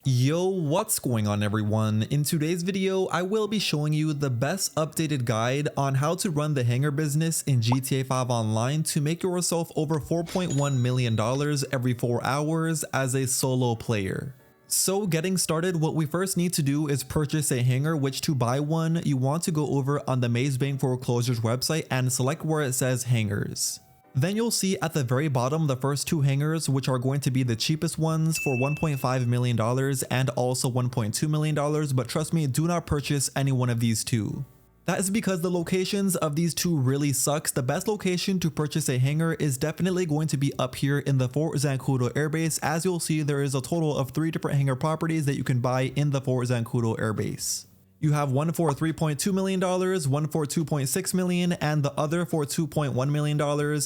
Yo, what's going on everyone? In today's video, I will be showing you the best updated guide on how to run the hangar business in GTA 5 Online to make yourself over $4.1 million every 4 hours as a solo player. So getting started, what we first need to do is purchase a hangar, which to buy one, you want to go over on the Maze Bank Foreclosures website and select where it says hangars. Then you'll see at the very bottom the first two hangars, which are going to be the cheapest ones for $1.5 million and also $1.2 million, but trust me, do not purchase any one of these two. That is because the locations of these two really sucks. The best location to purchase a hangar is definitely going to be up here in the Fort Zancudo airbase. As you'll see, there is a total of 3 different hangar properties that you can buy in the Fort Zancudo airbase. You have one for $3.2 million, one for $2.6 million, and the other for $2.1 million.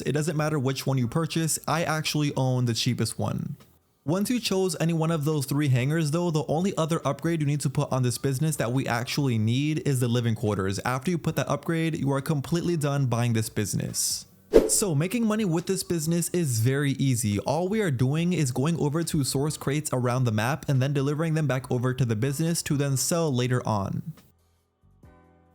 It doesn't matter which one you purchase, I actually own the cheapest one. Once you chose any one of those 3 hangars though, the only other upgrade you need to put on this business that we actually need is the living quarters. After you put that upgrade, you are completely done buying this business. So making money with this business is very easy. All we are doing is going over to source crates around the map and then delivering them back over to the business to then sell later on.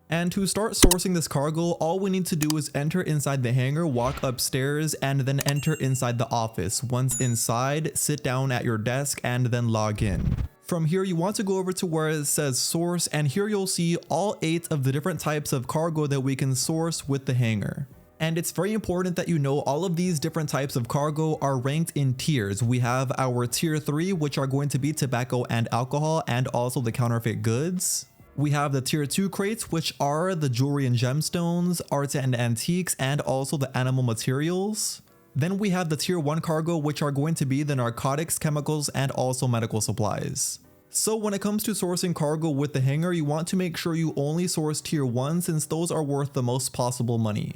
And to start sourcing this cargo, all we need to do is enter inside the hangar, walk upstairs, and then enter inside the office. Once inside, sit down at your desk and then log in. From here, you want to go over to where it says source, and here you'll see all 8 of the different types of cargo that we can source with the hangar. And it's very important that you know all of these different types of cargo are ranked in tiers. We have our tier 3, which are going to be tobacco and alcohol, and also the counterfeit goods. We have the tier 2 crates, which are the jewelry and gemstones, arts and antiques, and also the animal materials. Then we have the tier 1 cargo, which are going to be the narcotics, chemicals, and also medical supplies. So when it comes to sourcing cargo with the hangar, you want to make sure you only source tier 1 since those are worth the most possible money.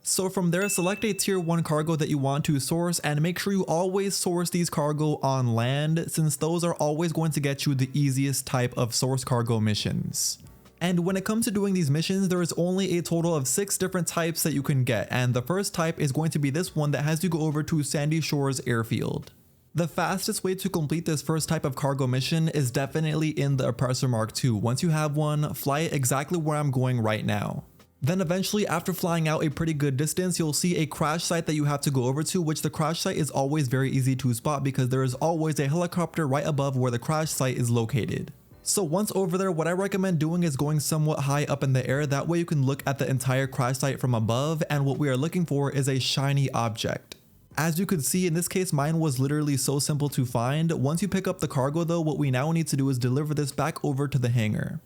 So from there, select a tier 1 cargo that you want to source and make sure you always source these cargo on land since those are always going to get you the easiest type of source cargo missions. And when it comes to doing these missions, there is only a total of 6 different types that you can get, and the first type is going to be this one that has you go over to Sandy Shores Airfield. The fastest way to complete this first type of cargo mission is definitely in the Oppressor Mark II. Once you have one, fly it exactly where I'm going right now. Then eventually, after flying out a pretty good distance, you'll see a crash site that you have to go over to, which the crash site is always very easy to spot because there is always a helicopter right above where the crash site is located. So once over there, what I recommend doing is going somewhat high up in the air. That way you can look at the entire crash site from above, and what we are looking for is a shiny object. As you could see, in this case, mine was literally so simple to find. Once you pick up the cargo though, what we now need to do is deliver this back over to the hangar.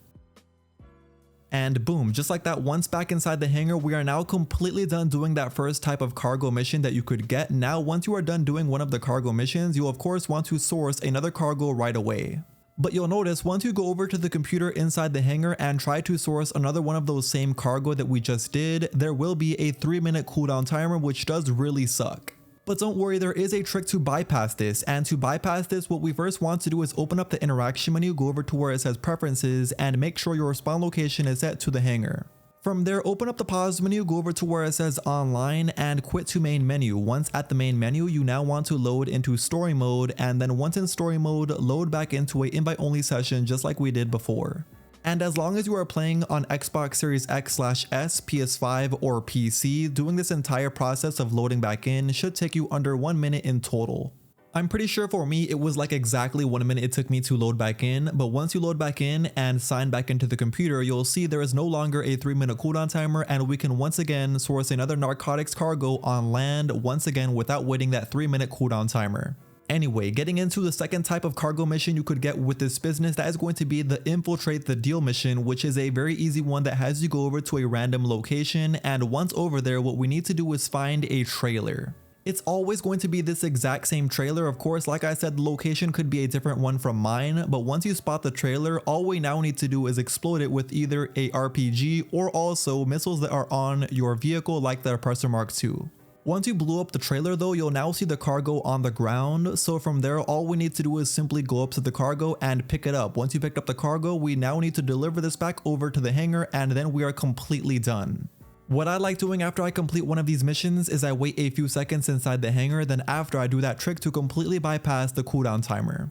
And boom, just like that, once back inside the hangar, we are now completely done doing that first type of cargo mission that you could get. Now, once you are done doing one of the cargo missions, you'll of course want to source another cargo right away. But you'll notice once you go over to the computer inside the hangar and try to source another one of those same cargo that we just did, there will be a 3-minute cooldown timer, which does really suck. But don't worry, there is a trick to bypass this, and to bypass this, what we first want to do is open up the interaction menu, go over to where it says preferences, and make sure your spawn location is set to the hangar. From there, open up the pause menu, go over to where it says online, and quit to main menu. Once at the main menu, you now want to load into story mode, and then once in story mode, load back into an invite only session just like we did before. And as long as you are playing on Xbox Series X/S, PS5, or PC, doing this entire process of loading back in should take you under 1 minute in total. I'm pretty sure for me it was like exactly 1 minute it took me to load back in, but once you load back in and sign back into the computer, you'll see there is no longer a 3-minute cooldown timer, and we can once again source another narcotics cargo on land once again without waiting that 3-minute cooldown timer. Anyway, getting into the second type of cargo mission you could get with this business, that is going to be the Infiltrate the Deal mission, which is a very easy one that has you go over to a random location, and once over there, what we need to do is find a trailer. It's always going to be this exact same trailer. Of course, like I said, the location could be a different one from mine, but once you spot the trailer, all we now need to do is explode it with either a RPG or also missiles that are on your vehicle like the Oppressor Mark II. Once you blew up the trailer though, you'll now see the cargo on the ground, so from there all we need to do is simply go up to the cargo and pick it up. Once you picked up the cargo, we now need to deliver this back over to the hangar, and then we are completely done. What I like doing after I complete one of these missions is I wait a few seconds inside the hangar, then after I do that trick to completely bypass the cooldown timer.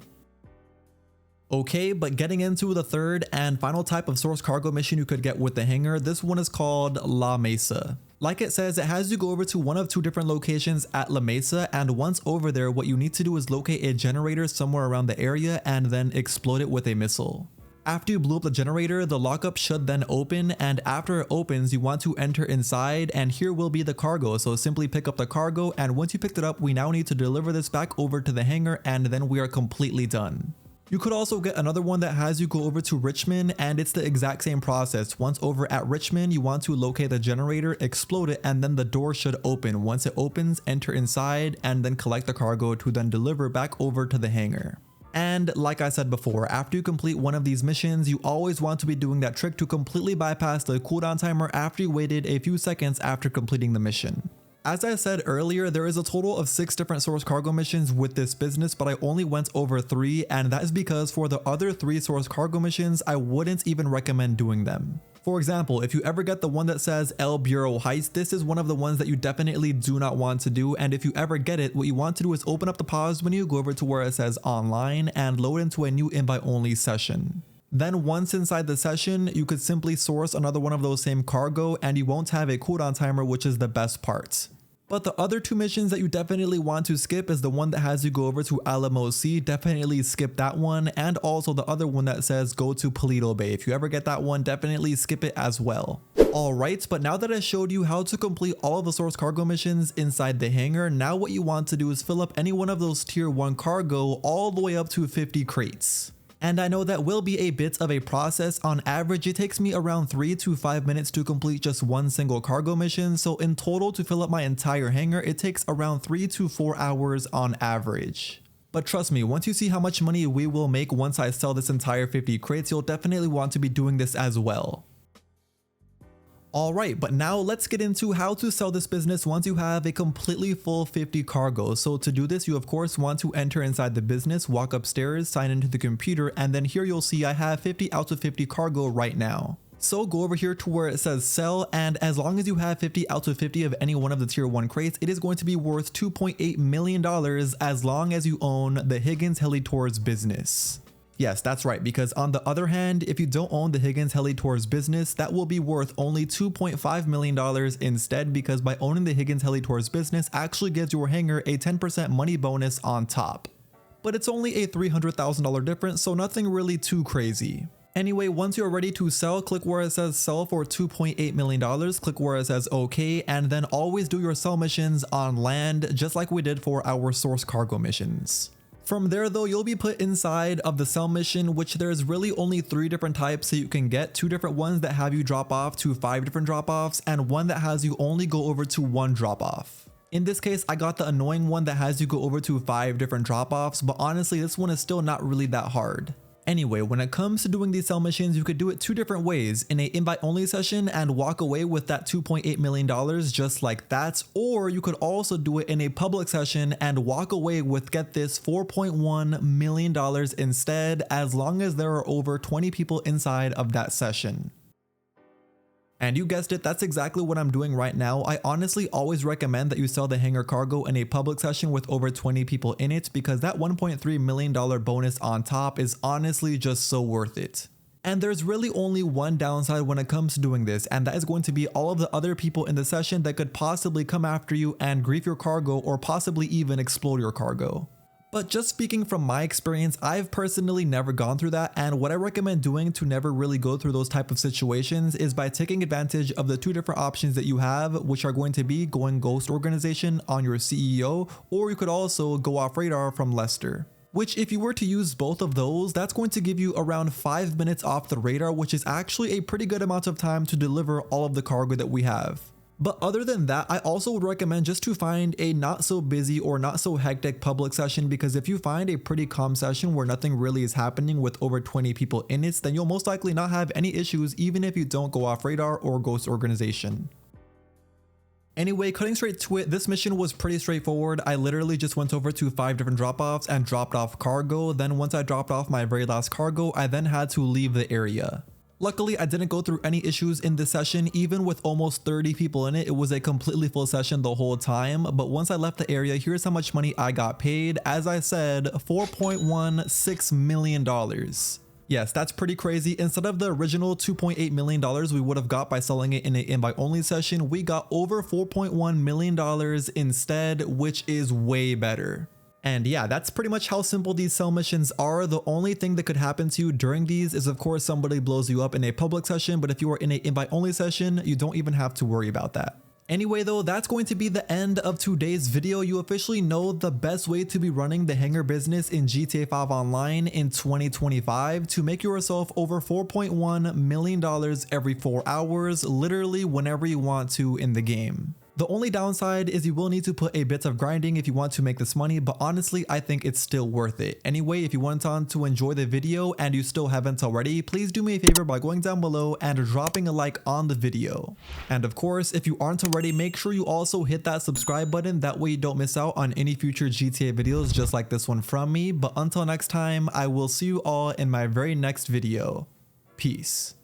Okay, but getting into the third and final type of source cargo mission you could get with the hangar, this one is called La Mesa. Like it says, it has you go over to one of two different locations at La Mesa, and once over there, what you need to do is locate a generator somewhere around the area and then explode it with a missile. After you blew up the generator, the lockup should then open, and after it opens, you want to enter inside, and here will be the cargo. So simply pick up the cargo, and once you picked it up, we now need to deliver this back over to the hangar, and then we are completely done. You could also get another one that has you go over to Richmond, and it's the exact same process. Once over at Richmond, you want to locate the generator, explode it, and then the door should open. Once it opens, enter inside, and then collect the cargo to then deliver back over to the hangar. And like I said before, after you complete one of these missions, you always want to be doing that trick to completely bypass the cooldown timer after you waited a few seconds after completing the mission. As I said earlier, there is a total of 6 different source cargo missions with this business, but I only went over 3, and that is because for the other 3 source cargo missions, I wouldn't even recommend doing them. For example, if you ever get the one that says El Bureau Heist, this is one of the ones that you definitely do not want to do, and if you ever get it, what you want to do is open up the pause menu, go over to where it says online, and load into a new invite only session. Then once inside the session, you could simply source another one of those same cargo, and you won't have a cooldown timer, which is the best part. But the other 2 missions that you definitely want to skip is the one that has you go over to Alamo Sea. Definitely skip that one, and also the other one that says go to Paleto Bay. If you ever get that one, definitely skip it as well. Alright, but now that I showed you how to complete all of the source cargo missions inside the hangar, now what you want to do is fill up any one of those tier 1 cargo all the way up to 50 crates. And I know that will be a bit of a process. On average, it takes me around 3 to 5 minutes to complete just one single cargo mission. So in total, to fill up my entire hangar, it takes around 3 to 4 hours on average. But trust me, once you see how much money we will make once I sell this entire 50 crates, you'll definitely want to be doing this as well. Alright, but now let's get into how to sell this business once you have a completely full 50 cargo. So to do this, you of course want to enter inside the business, walk upstairs, sign into the computer, and then here you'll see I have 50 out of 50 cargo right now. So go over here to where it says sell, and as long as you have 50 out of 50 of any one of the tier 1 crates, it is going to be worth $2.8 million as long as you own the Higgins HELITOURS business. Yes, that's right, because on the other hand, if you don't own the Higgins HELITOURS business, that will be worth only $2.5 million instead, because by owning the Higgins HELITOURS business actually gives your hangar a 10% money bonus on top. But it's only a $300,000 difference, so nothing really too crazy. Anyway, once you're ready to sell, click where it says sell for $2.8 million, click where it says OK, and then always do your sell missions on land, just like we did for our source cargo missions. From there though, you'll be put inside of the sell mission, which there's really only 3 different types that you can get. 2 different ones that have you drop off to 5 different drop-offs, and one that has you only go over to 1 drop-off. In this case, I got the annoying one that has you go over to 5 different drop-offs, but honestly, this one is still not really that hard. Anyway, when it comes to doing these sell missions, you could do it 2 different ways: in a invite only session and walk away with that $2.8 million just like that, or you could also do it in a public session and walk away with, get this, $4.1 million instead, as long as there are over 20 people inside of that session. And you guessed it, that's exactly what I'm doing right now. I honestly always recommend that you sell the hangar cargo in a public session with over 20 people in it, because that $1.3 million bonus on top is honestly just so worth it. And there's really only one downside when it comes to doing this, and that is going to be all of the other people in the session that could possibly come after you and grief your cargo, or possibly even explode your cargo. But just speaking from my experience, I've personally never gone through that, and what I recommend doing to never really go through those type of situations is by taking advantage of the 2 different options that you have, which are going to be going ghost organization on your CEO, or you could also go off radar from Lester. Which, if you were to use both of those, that's going to give you around 5 minutes off the radar, which is actually a pretty good amount of time to deliver all of the cargo that we have. But other than that, I also would recommend just to find a not so busy or not so hectic public session, because if you find a pretty calm session where nothing really is happening with over 20 people in it, then you'll most likely not have any issues even if you don't go off radar or ghost organization. Anyway, cutting straight to it, this mission was pretty straightforward. I literally just went over to 5 different drop-offs and dropped off cargo. Then once I dropped off my very last cargo, I then had to leave the area. Luckily, I didn't go through any issues in this session. Even with almost 30 people in it, it was a completely full session the whole time. But once I left the area, here's how much money I got paid. As I said, $4.16 million. Yes, that's pretty crazy. Instead of the original $2.8 million we would have got by selling it in an invite only session, we got over $4.1 million instead, which is way better. And yeah, that's pretty much how simple these sell missions are. The only thing that could happen to you during these is, of course, somebody blows you up in a public session, but if you are in an invite only session, you don't even have to worry about that. Anyway though, that's going to be the end of today's video. You officially know the best way to be running the hangar business in GTA 5 Online in 2025 to make yourself over $4.1 million every 4 hours, literally whenever you want to in the game. The only downside is you will need to put a bit of grinding if you want to make this money, but honestly, I think it's still worth it. Anyway, if you went on to enjoy the video and you still haven't already, please do me a favor by going down below and dropping a like on the video. And of course, if you aren't already, make sure you also hit that subscribe button. That way you don't miss out on any future GTA videos just like this one from me. But until next time, I will see you all in my very next video. Peace.